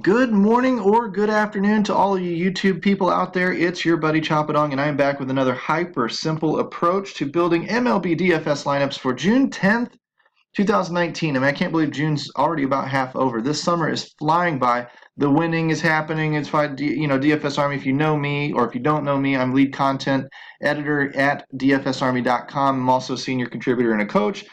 Good morning or good afternoon to all of you YouTube people out there. It's your buddy Choppadong, and I am back with another hyper simple approach to building MLB DFS lineups for June 10th, 2019. I can't believe June's already about half over. This summer is flying by. The winning is happening. It's fine. DFS Army. If you know me or if you don't know me, I'm lead content editor at dfsarmy.com. I'm also a senior contributor and a coach,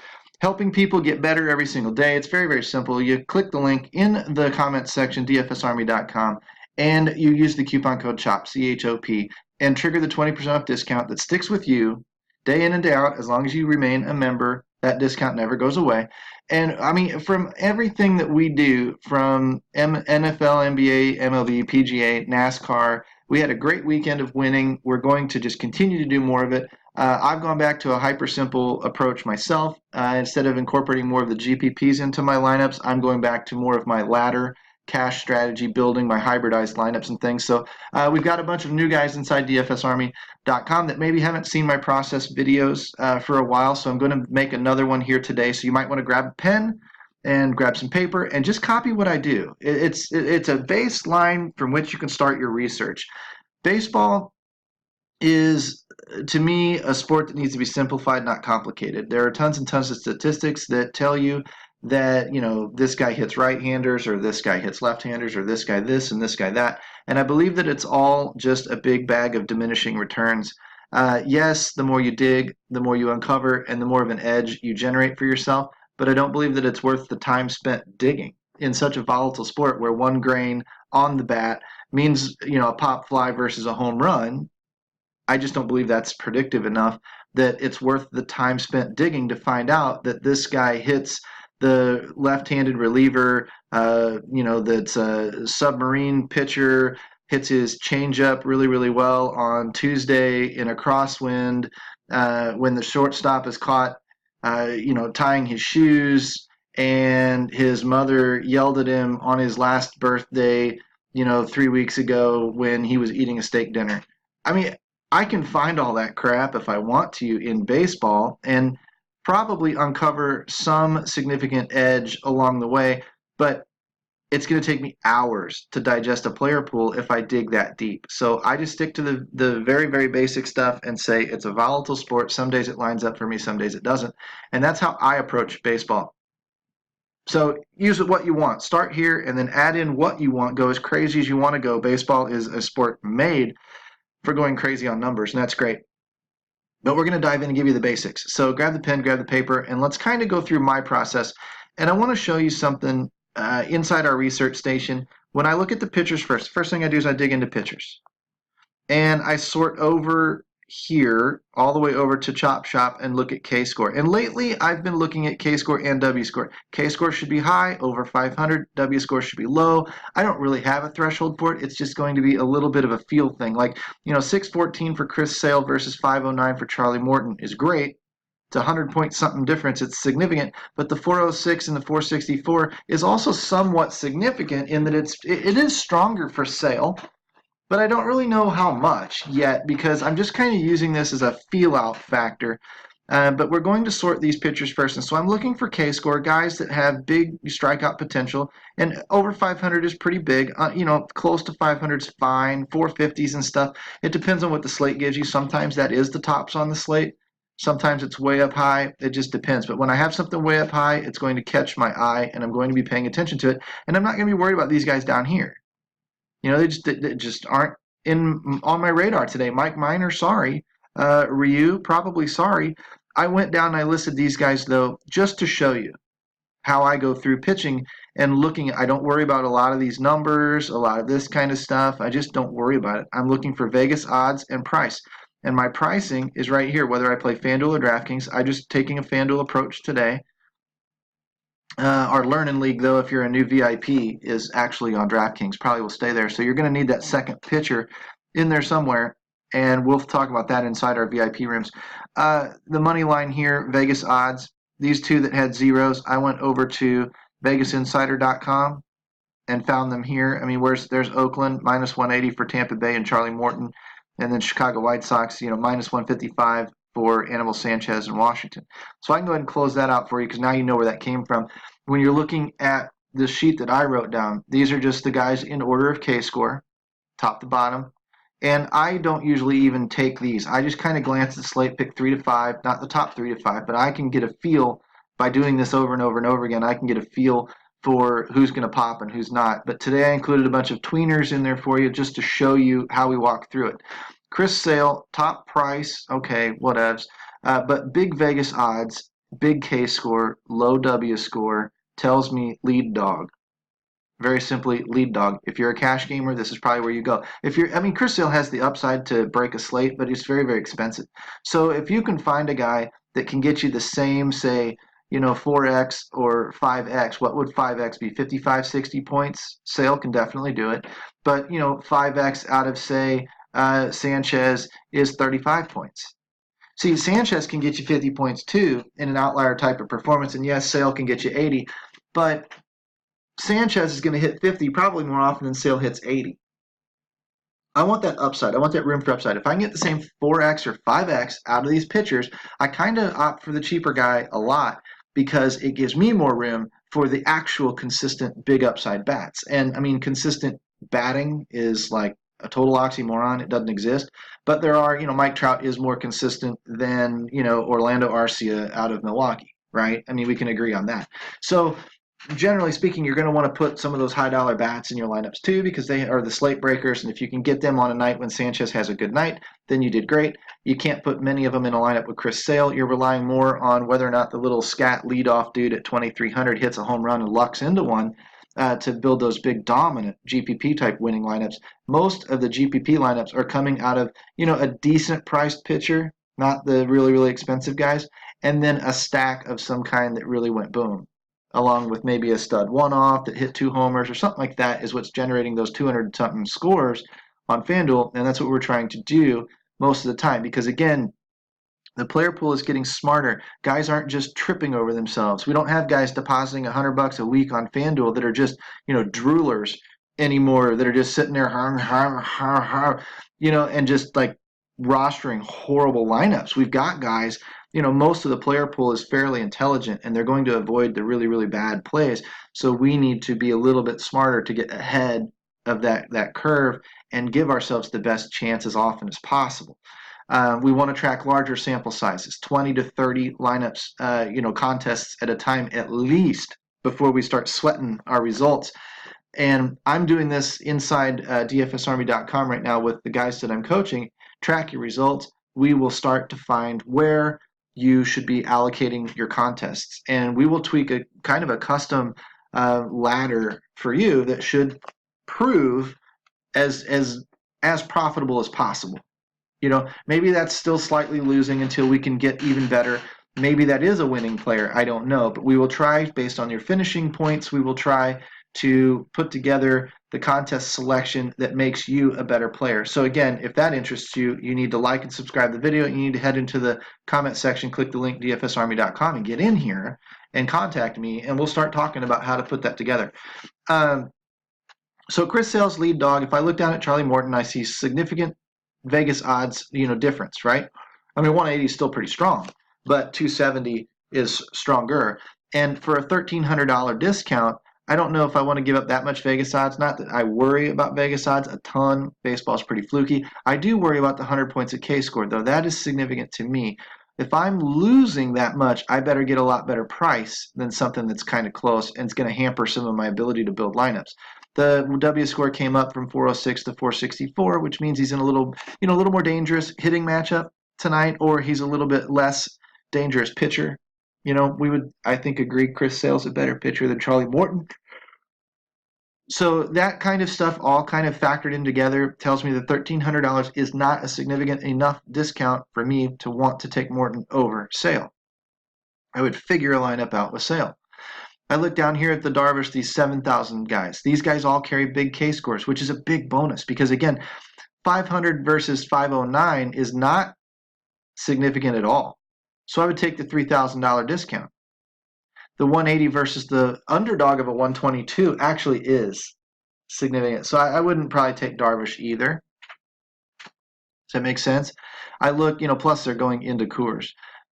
helping people get better every single day. It's very, very simple. You click the link in the comments section, dfsarmy.com, and you use the coupon code CHOP, C-H-O-P, and trigger the 20% off discount that sticks with you day in and day out. As long as you remain a member, that discount never goes away. And I mean, from everything that we do, from NFL, NBA, MLB, PGA, NASCAR, we had a great weekend of winning. We're going to just continue to do more of it. I've gone back to a hyper simple approach myself. Instead of incorporating more of the GPPs into my lineups, I'm going back to more of my ladder cash strategy, building my hybridized lineups and things. So we've got a bunch of new guys inside dfsarmy.com that maybe haven't seen my process videos for a while. So I'm going to make another one here today. So you might want to grab a pen and grab some paper and just copy what I do. It's a baseline from which you can start your research. Baseball is, to me, a sport that needs to be simplified, not complicated. There are tons and tons of statistics that tell you that, this guy hits right-handers, or this guy hits left-handers, or this guy this and this guy that. And I believe that it's all just a big bag of diminishing returns. Yes, the more you dig, the more you uncover, and the more of an edge you generate for yourself. But I don't believe that it's worth the time spent digging in such a volatile sport where one grain on the bat means, a pop fly versus a home run. I just don't believe that's predictive enough that it's worth the time spent digging to find out that this guy hits the left-handed reliever, that's a submarine pitcher, hits his changeup really, really well on Tuesday in a crosswind when the shortstop is caught, tying his shoes, and his mother yelled at him on his last birthday, 3 weeks ago when he was eating a steak dinner. I mean, I can find all that crap if I want to in baseball and probably uncover some significant edge along the way, but it's going to take me hours to digest a player pool if I dig that deep. So I just stick to the very, very basic stuff and say it's a volatile sport. Some days it lines up for me, some days it doesn't. And that's how I approach baseball. So use it what you want. Start here and then add in what you want. Go as crazy as you want to go. Baseball is a sport made for going crazy on numbers, and that's great. But we're going to dive in and give you the basics. So grab the pen, grab the paper, and let's kind of go through my process. And I want to show you something inside our research station. When I look at the pitchers first thing I do is I dig into pitchers. And I sort over here all the way over to Chop Shop and look at K-score. And lately I've been looking at K-score and W-score. K-score should be high, over 500. W-score should be low. I don't really have a threshold for it. It's just going to be a little bit of a feel thing. Like, 614 for Chris Sale versus 509 for Charlie Morton is great. It's a 100-point something difference. It's significant, but the 406 and the 464 is also somewhat significant in that it is stronger for Sale, but I don't really know how much yet because I'm just kind of using this as a feel-out factor. But we're going to sort these pitchers first. And so I'm looking for K-score, guys that have big strikeout potential. And over 500 is pretty big. Close to 500 is fine. 450s and stuff. It depends on what the slate gives you. Sometimes that is the tops on the slate. Sometimes it's way up high. It just depends. But when I have something way up high, it's going to catch my eye, and I'm going to be paying attention to it. And I'm not going to be worried about these guys down here. They just aren't on my radar today. Mike Minor, sorry. Ryu, probably sorry. I went down and I listed these guys, though, just to show you how I go through pitching and looking. I don't worry about a lot of these numbers, a lot of this kind of stuff. I just don't worry about it. I'm looking for Vegas odds and price. And my pricing is right here, whether I play Fanduel or DraftKings. I'm just taking a Fanduel approach today. Our Learning League, though, if you're a new VIP, is actually on DraftKings. Probably will stay there. So you're going to need that second pitcher in there somewhere, and we'll talk about that inside our VIP rooms. The money line here, Vegas odds. These two that had zeros, I went over to VegasInsider.com and found them here. I mean, there's Oakland, minus 180 for Tampa Bay and Charlie Morton, and then Chicago White Sox, minus 155 for Anibal Sanchez in Washington. So I can go ahead and close that out for you because now you know where that came from. When you're looking at the sheet that I wrote down. These are just the guys in order of K-score, top to bottom. And I don't usually even take these. I just kind of glance at the slate, pick 3 to 5, not the top 3 to 5, but I can get a feel by doing this over and over and over again. I can get a feel for who's going to pop and who's not. But today I included a bunch of tweeners in there for you just to show you how we walk through it. Chris Sale, top price, okay, whatevs. But big Vegas odds, big K score, low W score, tells me lead dog. Very simply, lead dog. If you're a cash gamer, this is probably where you go. Chris Sale has the upside to break a slate, but he's very, very expensive. So if you can find a guy that can get you the same, say, 4x or 5x, what would 5x be? 55, 60 points? Sale can definitely do it. But, 5x out of, say, Sanchez is 35 points. See, Sanchez can get you 50 points too in an outlier type of performance, and yes, Sale can get you 80, but Sanchez is going to hit 50 probably more often than Sale hits 80. I want that upside. I want that room for upside. If I can get the same 4x or 5x out of these pitchers, I kind of opt for the cheaper guy a lot because it gives me more room for the actual consistent big upside bats. And consistent batting is like a total oxymoron. It doesn't exist. But there are, Mike Trout is more consistent than, Orlando Arcia out of Milwaukee, right? We can agree on that. So generally speaking, you're going to want to put some of those high dollar bats in your lineups too because they are the slate breakers. And if you can get them on a night when Sanchez has a good night, then you did great. You can't put many of them in a lineup with Chris Sale. You're relying more on whether or not the little scat leadoff dude at 2,300 hits a home run and lucks into one to build those big dominant GPP type winning lineups. Most of the GPP lineups are coming out of, a decent priced pitcher, not the really, really expensive guys, and then a stack of some kind that really went boom, along with maybe a stud one-off that hit 2 homers or something like that is what's generating those 200-something scores on Fanduel, and that's what we're trying to do most of the time because, again, the player pool is getting smarter. Guys aren't just tripping over themselves. We don't have guys depositing $100 a week on Fanduel that are just, droolers anymore, that are just sitting there, and just like rostering horrible lineups. We've got guys, most of the player pool is fairly intelligent and they're going to avoid the really, really bad plays. So we need to be a little bit smarter to get ahead of that curve and give ourselves the best chance as often as possible. We want to track larger sample sizes, 20 to 30 lineups, contests at a time at least before we start sweating our results. And I'm doing this inside DFSArmy.com right now with the guys that I'm coaching. Track your results. We will start to find where you should be allocating your contests. And we will tweak a kind of a custom ladder for you that should prove as profitable as possible. Maybe that's still slightly losing until we can get even better. Maybe that is a winning player. I don't know. But we will try, based on your finishing points, we will try to put together the contest selection that makes you a better player. So again, if that interests you, you need to like and subscribe to the video. You need to head into the comment section, click the link dfsarmy.com and get in here and contact me, and we'll start talking about how to put that together. So Chris Sale's lead dog, if I look down at Charlie Morton, I see significant Vegas odds, difference, right? 180 is still pretty strong, but 270 is stronger. And for a $1,300 discount, I don't know if I want to give up that much Vegas odds. Not that I worry about Vegas odds a ton. Baseball's pretty fluky. I do worry about the 100 points of K-score, though. That is significant to me. If I'm losing that much, I better get a lot better price than something that's kind of close and it's going to hamper some of my ability to build lineups. The W score came up from 406 to 464, which means he's in a little more dangerous hitting matchup tonight, or he's a little bit less dangerous pitcher. We would, I think, agree Chris Sale's a better pitcher than Charlie Morton. So that kind of stuff all kind of factored in together tells me that $1,300 is not a significant enough discount for me to want to take Morton over Sale. I would figure a lineup out with Sale. I look down here at the Darvish, these 7,000 guys. These guys all carry big K-scores, which is a big bonus because, again, 500 versus 509 is not significant at all. So I would take the $3,000 discount. The 180 versus the underdog of a 122 actually is significant. So I wouldn't probably take Darvish either. Does that make sense? I look, plus they're going into Coors.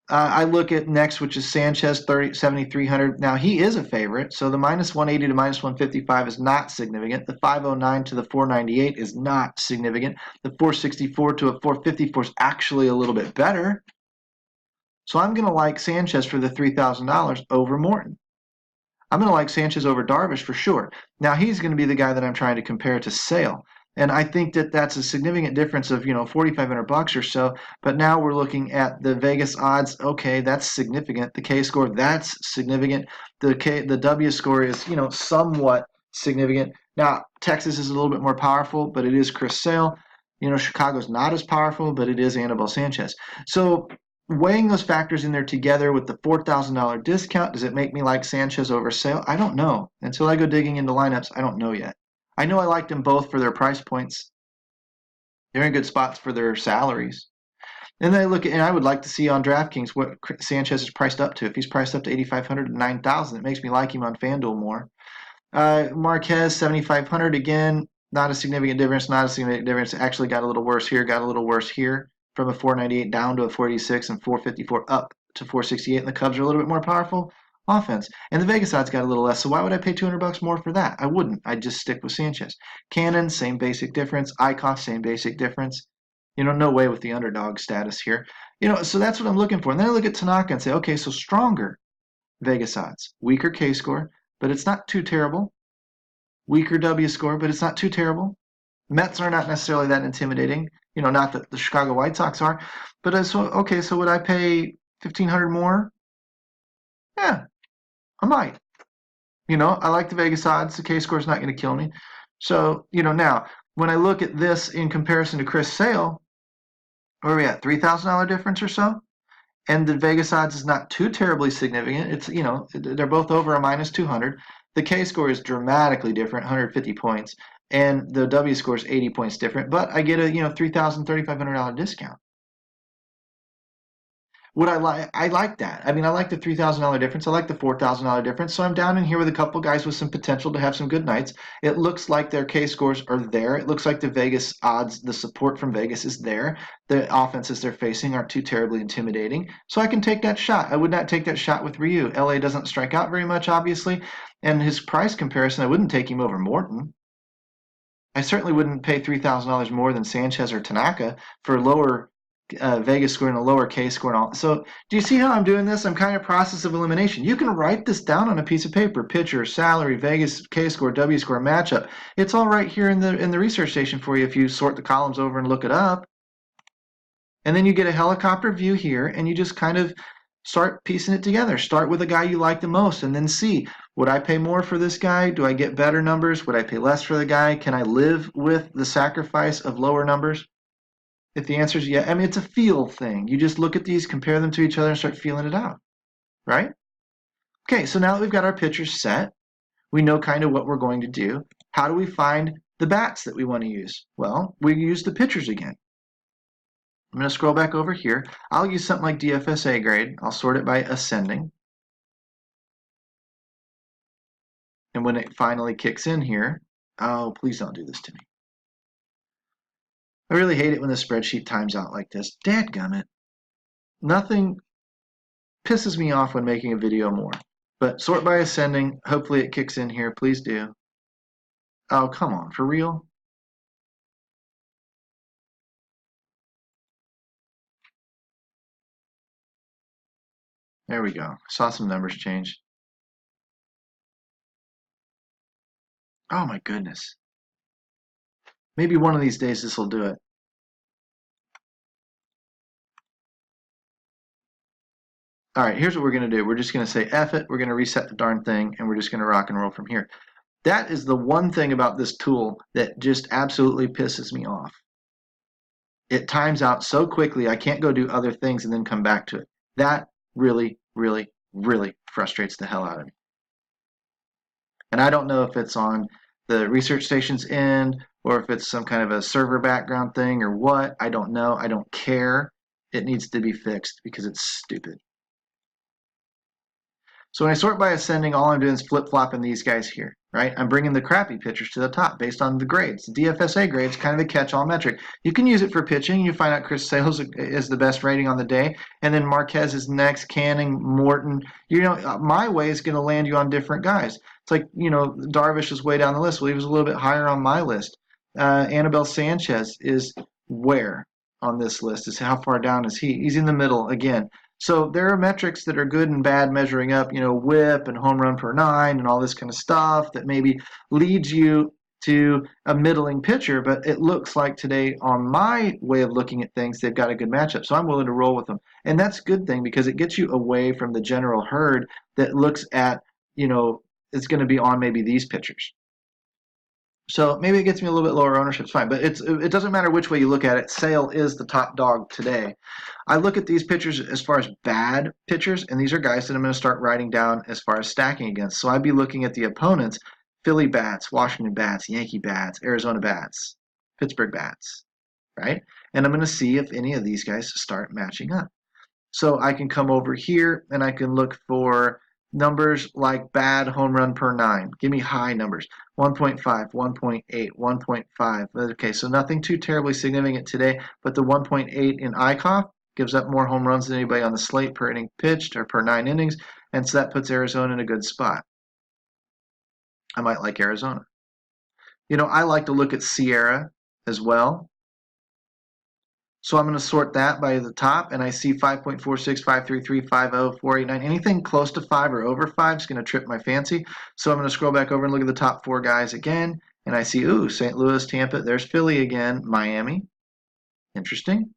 I look at next, which is Sanchez, 7,300. Now, he is a favorite, so the minus 180 to minus 155 is not significant. The 509 to the 498 is not significant. The 464 to a 454 is actually a little bit better. So I'm going to like Sanchez for the $3,000 over Morton. I'm going to like Sanchez over Darvish for sure. Now, he's going to be the guy that I'm trying to compare to Sale. And I think that that's a significant difference of, $4,500 or so. But now we're looking at the Vegas odds. Okay, that's significant. The K score, that's significant. The W score is, somewhat significant. Now, Texas is a little bit more powerful, but it is Chris Sale. Chicago's not as powerful, but it is Anibal Sanchez. So weighing those factors in there together with the $4,000 discount, does it make me like Sanchez over Sale? I don't know. Until I go digging into lineups, I don't know yet. I know I liked them both for their price points. They're in good spots for their salaries. And then I would like to see on DraftKings what Sanchez is priced up to. If he's priced up to 8,500 to 9,000, it makes me like him on Fanduel more. Marquez, 7,500 again. Not a significant difference. Not a significant difference. Actually got a little worse here. Got a little worse here. From a 498 down to a 486 and 454 up to 468. And the Cubs are a little bit more powerful offense. And the Vegas odds got a little less. So why would I pay $200 more for that? I wouldn't. I'd just stick with Sanchez. Cannon, same basic difference. Eichhoff, same basic difference. No way with the underdog status here. So that's what I'm looking for. And then I look at Tanaka and say, okay, so stronger Vegas odds. Weaker K score, but it's not too terrible. Weaker W score, but it's not too terrible. Mets are not necessarily that intimidating. Not that the Chicago White Sox are. But so would I pay $1,500 more? Yeah, I might. I like the Vegas odds. The K score is not going to kill me. So, now when I look at this in comparison to Chris Sale, where are we at? $3,000 difference or so? And the Vegas odds is not too terribly significant. It's, they're both over a minus 200. The K score is dramatically different, 150 points. And the W score is 80 points different. But I get a, $3,000, $3,500 discount. Would I like? I like that. I mean, I like the $3,000 difference. I like the $4,000 difference. So I'm down in here with a couple guys with some potential to have some good nights. It looks like their K scores are there. It looks like the Vegas odds, the support from Vegas is there. The offenses they're facing aren't too terribly intimidating. So I can take that shot. I would not take that shot with Ryu. LA doesn't strike out very much, obviously. And his price comparison, I wouldn't take him over Morton. I certainly wouldn't pay $3,000 more than Sanchez or Tanaka for lower Vegas score and a lower K score and all. So do you see how I'm doing this? I'm kind of process of elimination. You can write this down on a piece of paper: pitcher, salary, Vegas K score, W score, matchup. It's all right here in the research station for you if you sort the columns over and look it up. And then you get a helicopter view here, and you just kind of start piecing it together. Start with a guy you like the most, and then see, would I pay more for this guy? Do I get better numbers? Would I pay less for the guy? Can I live with the sacrifice of lower numbers? If the answer is yeah, I mean, it's a feel thing. You just look at these, compare them to each other, and start feeling it out, right? Okay, so now that we've got our pitchers set, we know kind of what we're going to do. How do we find the bats that we want to use? Well, we use the pitchers again. I'm going to scroll back over here. I'll use something like DFS A grade. I'll sort it by ascending. And when it finally kicks in here, oh, please don't do this to me. I really hate it when the spreadsheet times out like this. Dadgummit. Nothing pisses me off when making a video more. But sort by ascending. Hopefully it kicks in here. Please do. Oh, come on. For real? There we go. Saw some numbers change. Oh my goodness. Maybe one of these days this will do it. All right, here's what we're going to do. We're just going to say F it. We're going to reset the darn thing, and we're just going to rock and roll from here. That is the one thing about this tool that just absolutely pisses me off. It times out so quickly, I can't go do other things and then come back to it. That really, really, really frustrates the hell out of me. And I don't know if it's on the research station's end or if it's some kind of a server background thing or what. I don't know. I don't care. It needs to be fixed because it's stupid. So when I sort by ascending, all I'm doing is flip-flopping these guys here. right? I'm bringing the crappy pitchers to the top based on the grades. The DFSA grades kind of a catch-all metric. You can use it for pitching. You find out Chris Sales is the best rating on the day, and then Marquez is next, Canning, Morton. My way is going to land you on different guys. It's like, Darvish is way down the list. Well, he was a little bit higher on my list. Anibal Sanchez is where on this list? Is how far down is he? He's in the middle again. So there are metrics that are good and bad measuring up, whip and home run per nine and all this kind of stuff that maybe leads you to a middling pitcher. But it looks like today, on my way of looking at things, they've got a good matchup. So I'm willing to roll with them. And that's a good thing because it gets you away from the general herd that looks at, it's going to be on maybe these pitchers. So maybe it gets me a little bit lower ownership, it's fine. But it doesn't matter which way you look at it. Sale is the top dog today. I look at these pitchers as far as bad pitchers, and these are guys that I'm going to start writing down as far as stacking against. So I'd be looking at the opponents: Philly bats, Washington bats, Yankee bats, Arizona bats, Pittsburgh bats, right? And I'm going to see if any of these guys start matching up. So I can come over here and I can look for numbers like bad home run per nine. Give me high numbers. 1.5, 1.8, 1.5. Okay, so nothing too terribly significant today, but the 1.8 in ICOF gives up more home runs than anybody on the slate per inning pitched or per 9 innings, and so that puts Arizona in a good spot. I might like Arizona. I like to look at Sierra as well. So I'm going to sort that by the top, and I see 5.46, 533, 50, 489. Anything close to 5 or over 5 is going to trip my fancy. So I'm going to scroll back over and look at the top 4 guys again, and I see, ooh, St. Louis, Tampa. There's Philly again, Miami. Interesting.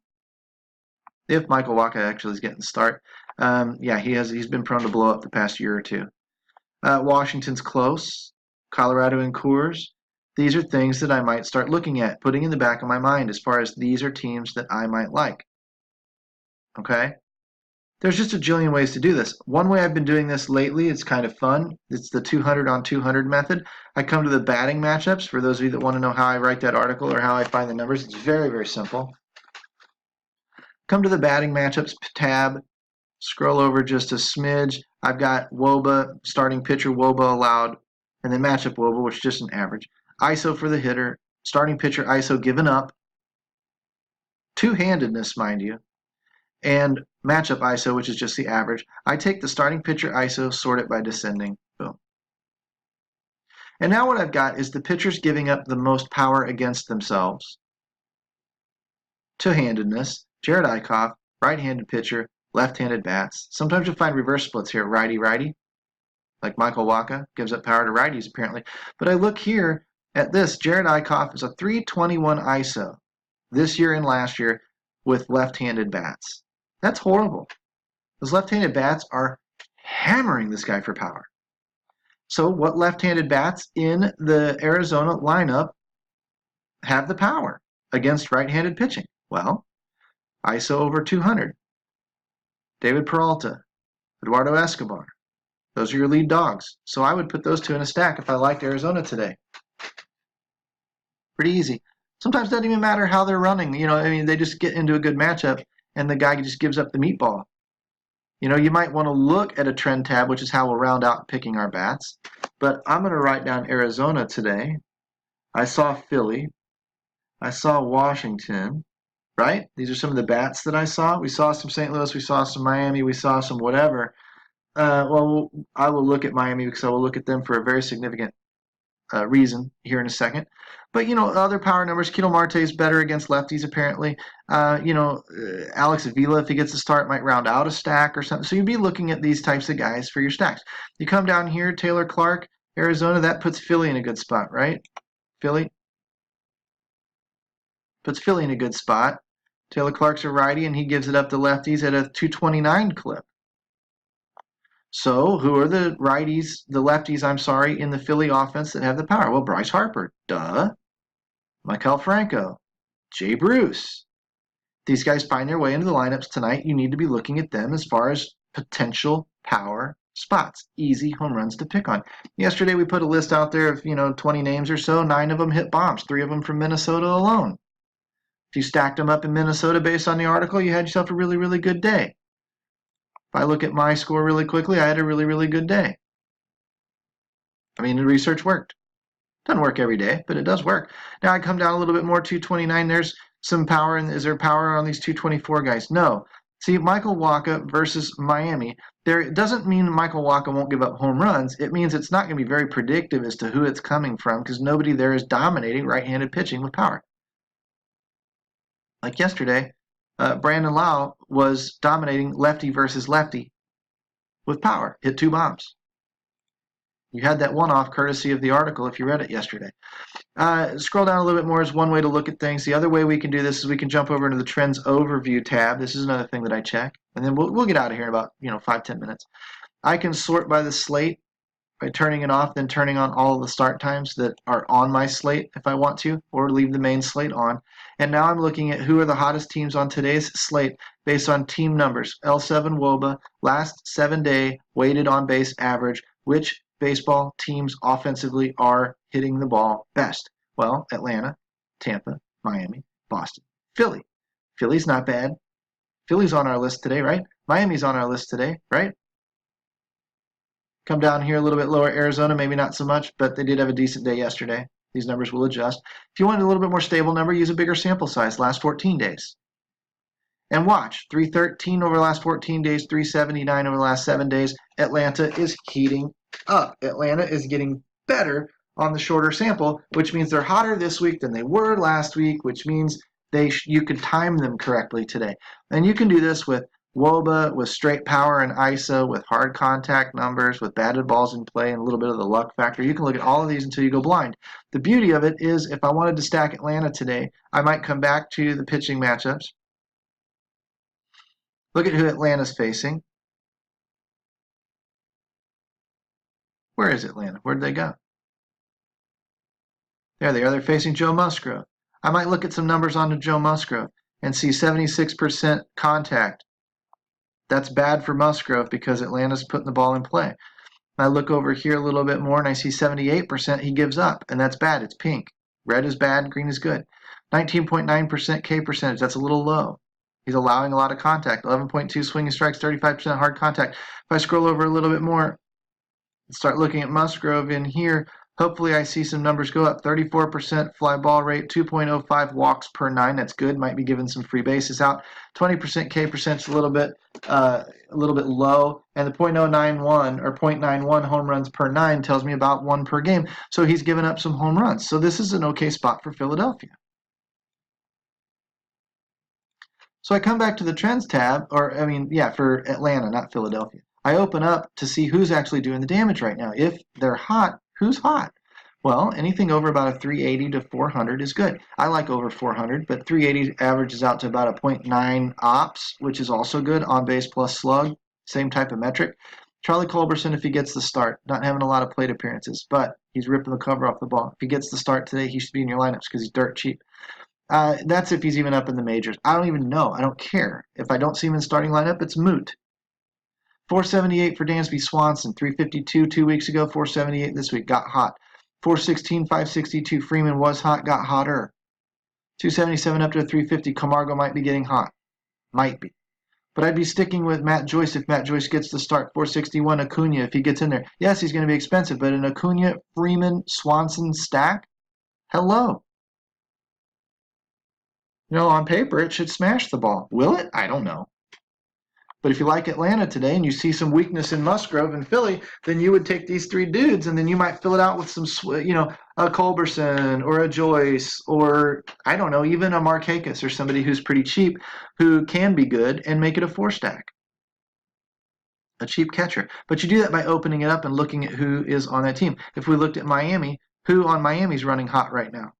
If Michael Wacha actually is getting the start. Yeah, he's been prone to blow up the past year or two. Washington's close. Colorado and Coors. These are things that I might start looking at, putting in the back of my mind as far as these are teams that I might like. Okay? There's just a jillion ways to do this. One way I've been doing this lately, it's kind of fun. It's the 200 on 200 method. I come to the batting matchups. For those of you that want to know how I write that article or how I find the numbers, it's very, very simple. Come to the batting matchups tab. Scroll over just a smidge. I've got WOBA, starting pitcher WOBA allowed, and then matchup WOBA, which is just an average. ISO for the hitter, starting pitcher ISO given up, two-handedness, mind you, and matchup ISO, which is just the average. I take the starting pitcher ISO, sort it by descending, boom. And now what I've got is the pitchers giving up the most power against themselves. Two-handedness, Jared Eichhoff, right-handed pitcher, left-handed bats. Sometimes you'll find reverse splits here, righty-righty, like Michael Wacha, gives up power to righties apparently. But I look here at this, Jared Eichhoff is a 321 ISO this year and last year with left-handed bats. That's horrible. Those left-handed bats are hammering this guy for power. So what left-handed bats in the Arizona lineup have the power against right-handed pitching? Well, ISO over 200. David Peralta, Eduardo Escobar. Those are your lead dogs. So I would put those two in a stack if I liked Arizona today. Pretty easy. Sometimes it doesn't even matter how they're running. They just get into a good matchup and the guy just gives up the meatball. You might want to look at a trend tab, which is how we'll round out picking our bats. But I'm going to write down Arizona today. I saw Philly. I saw Washington, right? These are some of the bats that I saw. We saw some St. Louis. We saw some Miami. We saw some whatever. Well, I will look at Miami because I will look at them for a very significant reason here in a second. But, other power numbers, Ketel Marte is better against lefties apparently. Alex Avila, if he gets a start, might round out a stack or something. So you'd be looking at these types of guys for your stacks. You come down here, Taylor Clark, Arizona, that puts Philly in a good spot, right? Philly puts Philly in a good spot. Taylor Clark's a righty, and he gives it up to lefties at a 229 clip. So who are the lefties, in the Philly offense that have the power? Well, Bryce Harper, duh. Maikel Franco, Jay Bruce. These guys find their way into the lineups tonight. You need to be looking at them as far as potential power spots, easy home runs to pick on. Yesterday we put a list out there of 20 names or so. 9 of them hit bombs, 3 of them from Minnesota alone. If you stacked them up in Minnesota based on the article, you had yourself a really, really good day. If I look at my score really quickly, I had a really, really good day. I mean, the research worked. Doesn't work every day, but it does work. Now I come down a little bit more, 229. There's some power. And is there power on these 224 guys? No. See, Michael Wacha versus Miami. It doesn't mean Michael Wacha won't give up home runs. It means it's not going to be very predictive as to who it's coming from because nobody there is dominating right-handed pitching with power. Like yesterday, Brandon Lau was dominating lefty versus lefty with power. Hit 2 bombs. You had that one off courtesy of the article if you read it yesterday. Scroll down a little bit more is one way to look at things. The other way we can do this is we can jump over into the Trends Overview tab. This is another thing that I check. And then we'll get out of here in about 5-10 minutes. I can sort by the slate by turning it off, then turning on all of the start times that are on my slate if I want to, or leave the main slate on. And now I'm looking at who are the hottest teams on today's slate based on team numbers. L7 WOBA, last 7-day weighted on base average, which baseball teams offensively are hitting the ball best. Well, Atlanta, Tampa, Miami, Boston, Philly. Philly's not bad. Philly's on our list today, right? Miami's on our list today, right? Come down here a little bit lower, Arizona, maybe not so much, but they did have a decent day yesterday. These numbers will adjust. If you want a little bit more stable number, use a bigger sample size, last 14 days. And watch, 313 over the last 14 days, 379 over the last 7 days. Atlanta is heating up. Atlanta is getting better on the shorter sample, which means they're hotter this week than they were last week, which means you could time them correctly today. And you can do this with WOBA, with straight power and ISO, with hard contact numbers, with batted balls in play, and a little bit of the luck factor. You can look at all of these until you go blind. The beauty of it is if I wanted to stack Atlanta today, I might come back to the pitching matchups. Look at who Atlanta's facing. Where is Atlanta? Where'd they go? There they are. They're facing Joe Musgrove. I might look at some numbers on Joe Musgrove and see 76% contact. That's bad for Musgrove because Atlanta's putting the ball in play. I look over here a little bit more and I see 78% he gives up, and that's bad. It's pink. Red is bad, green is good. 19.9% K percentage. That's a little low. He's allowing a lot of contact. 11.2 swinging strikes, 35% hard contact. If I scroll over a little bit more and start looking at Musgrove in here, hopefully I see some numbers go up. 34% fly ball rate, 2.05 walks per 9. That's good. Might be giving some free bases out. 20% K percent, a little bit low. And the .091 or .91 home runs per 9 tells me about 1 per game. So he's given up some home runs. So this is an okay spot for Philadelphia. So I come back to the Trends tab, for Atlanta, not Philadelphia. I open up to see who's actually doing the damage right now. If they're hot, who's hot? Well, anything over about a 380 to 400 is good. I like over 400, but 380 averages out to about a .9 ops, which is also good. On base plus slug, same type of metric. Charlie Culberson, if he gets the start, not having a lot of plate appearances, but he's ripping the cover off the ball. If he gets the start today, he should be in your lineups because he's dirt cheap. That's if he's even up in the majors. I don't even know. I don't care. If I don't see him in starting lineup, it's moot. 478 for Dansby Swanson. 352 2 weeks ago. 478 this week. Got hot. 416, 562. Freeman was hot. Got hotter. 277 up to 350. Camargo might be getting hot. Might be. But I'd be sticking with Matt Joyce if Matt Joyce gets the start. 461 Acuna if he gets in there. Yes, he's going to be expensive, but an Acuna, Freeman, Swanson stack? Hello. On paper, it should smash the ball. Will it? I don't know. But if you like Atlanta today and you see some weakness in Musgrove and Philly, then you would take these 3 dudes and then you might fill it out with some, a Culberson or a Joyce or, I don't know, even a Markakis or somebody who's pretty cheap who can be good and make it a 4-stack. A cheap catcher. But you do that by opening it up and looking at who is on that team. If we looked at Miami, who on Miami's running hot right now?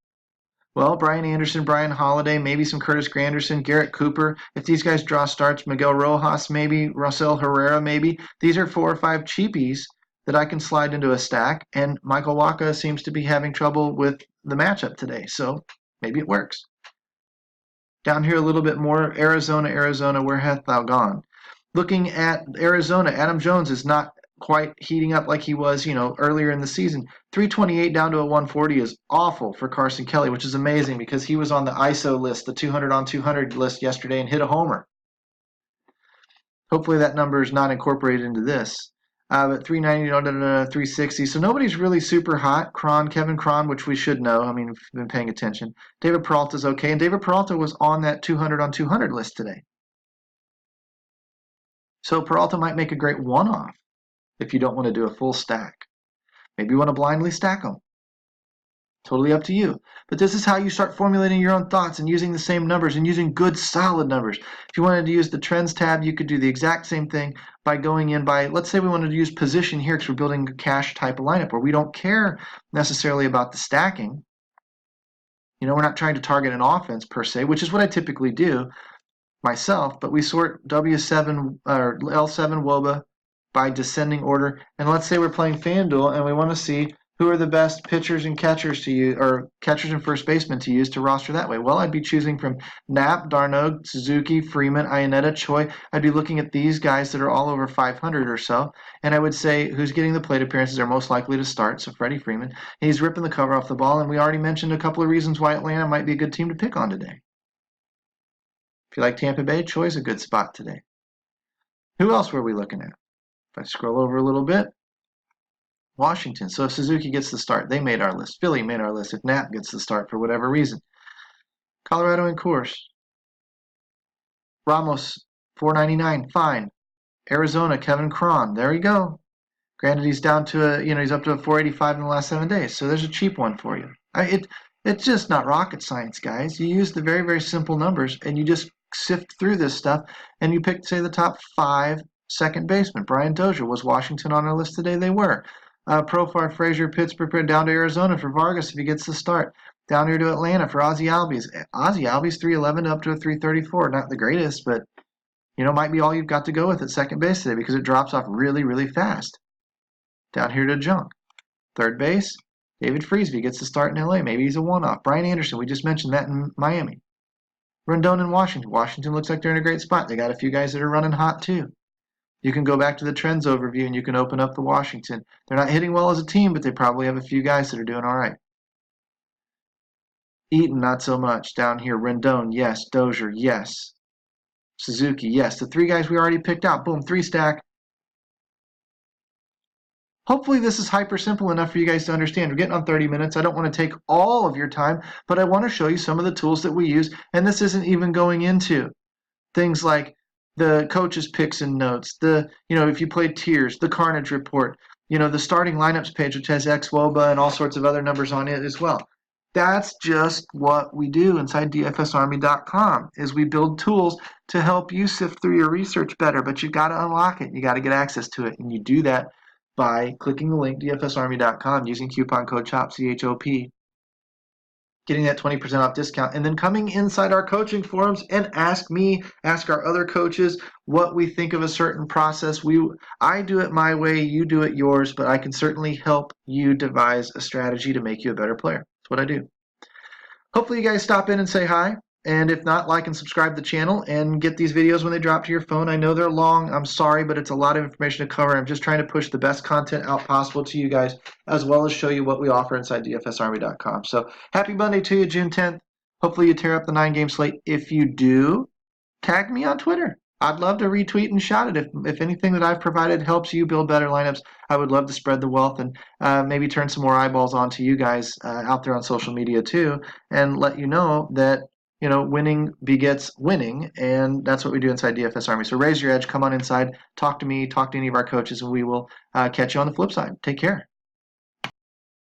Well, Brian Anderson, Brian Holiday, maybe some Curtis Granderson, Garrett Cooper. If these guys draw starts, Miguel Rojas, maybe, Russell Herrera, maybe. These are 4 or 5 cheapies that I can slide into a stack, and Michael Wacha seems to be having trouble with the matchup today, so maybe it works. Down here a little bit more, Arizona, where hath thou gone? Looking at Arizona, Adam Jones is not quite heating up like he was, earlier in the season. 328 down to a 140 is awful for Carson Kelly, which is amazing because he was on the ISO list, the 200 on 200 list yesterday and hit a homer. Hopefully that number is not incorporated into this. But 390, 360. So nobody's really super hot. Kevin Cron, which we should know. I mean, we've been paying attention. David Peralta's okay. And David Peralta was on that 200 on 200 list today. So Peralta might make a great one-off if you don't want to do a full stack. Maybe you want to blindly stack them. Totally up to you. But this is how you start formulating your own thoughts and using the same numbers and using good solid numbers. If you wanted to use the trends tab, you could do the exact same thing by going in by, let's say we wanted to use position here because we're building a cash type of lineup where we don't care necessarily about the stacking. You know, we're not trying to target an offense per se, which is what I typically do myself, but we sort W7 or L7 WOBA by descending order. And let's say we're playing Fanduel and we want to see who are the best pitchers and catchers to use, or catchers and first basemen to use to roster that way. Well, I'd be choosing from Knapp, Darno, Suzuki, Freeman, Iannetta, Choi. I'd be looking at these guys that are all over 500 or so, and I would say who's getting the plate appearances are most likely to start. So Freddie Freeman, he's ripping the cover off the ball, and we already mentioned a couple of reasons why Atlanta might be a good team to pick on today. If you like Tampa Bay, Choi's a good spot today. Who else were we looking at? If I scroll over a little bit, Washington. So if Suzuki gets the start, they made our list. Philly made our list if Knapp gets the start for whatever reason. Colorado in course. Ramos, 499, fine. Arizona, Kevin Cron, there you go. Granted, he's down to he's up to a 485 in the last 7 days, so there's a cheap one for you. It's just not rocket science, guys. You use the very, very simple numbers, and you just sift through this stuff, and you pick, say, the top 5 second basemen. Brian Dozier, was Washington on our list today? They were. Profar, Frazier, Pittsburgh, down to Arizona for Vargas if he gets the start. Down here to Atlanta for Ozzie Albies. Ozzie Albies 311 up to a 334. Not the greatest, but might be all you've got to go with at second base today because it drops off really, really fast. Down here to Junk. Third base, David Freesby gets the start in LA. Maybe he's a one-off. Brian Anderson, we just mentioned that in Miami. Rendon in Washington. Washington looks like they're in a great spot. They got a few guys that are running hot too. You can go back to the trends overview and you can open up the Washington. They're not hitting well as a team, but they probably have a few guys that are doing all right. Eaton, not so much. Down here, Rendon, yes. Dozier, yes. Suzuki, yes. The 3 guys we already picked out. Boom, 3 stack. Hopefully this is hyper simple enough for you guys to understand. We're getting on 30 minutes. I don't want to take all of your time, but I want to show you some of the tools that we use. And this isn't even going into things like the coach's picks and notes, if you play tiers, the Carnage report, the starting lineups page, which has XWOBA and all sorts of other numbers on it as well. That's just what we do inside DFSArmy.com is we build tools to help you sift through your research better, but you've got to unlock it. You got to get access to it, and you do that by clicking the link DFSArmy.com using coupon code CHOP, CHOP, getting that 20% off discount, and then coming inside our coaching forums and ask our other coaches what we think of a certain process. I do it my way, you do it yours, but I can certainly help you devise a strategy to make you a better player. That's what I do. Hopefully you guys stop in and say hi. And if not, like and subscribe to the channel and get these videos when they drop to your phone. I know they're long. I'm sorry, but it's a lot of information to cover. I'm just trying to push the best content out possible to you guys, as well as show you what we offer inside DFSArmy.com. So happy Monday to you, June 10th. Hopefully you tear up the 9-game slate. If you do, tag me on Twitter. I'd love to retweet and shout it. If anything that I've provided helps you build better lineups, I would love to spread the wealth and maybe turn some more eyeballs onto you guys out there on social media too, and let you know that winning begets winning, and that's what we do inside DFS Army. So raise your edge, come on inside, talk to me, talk to any of our coaches, and we will catch you on the flip side. Take care.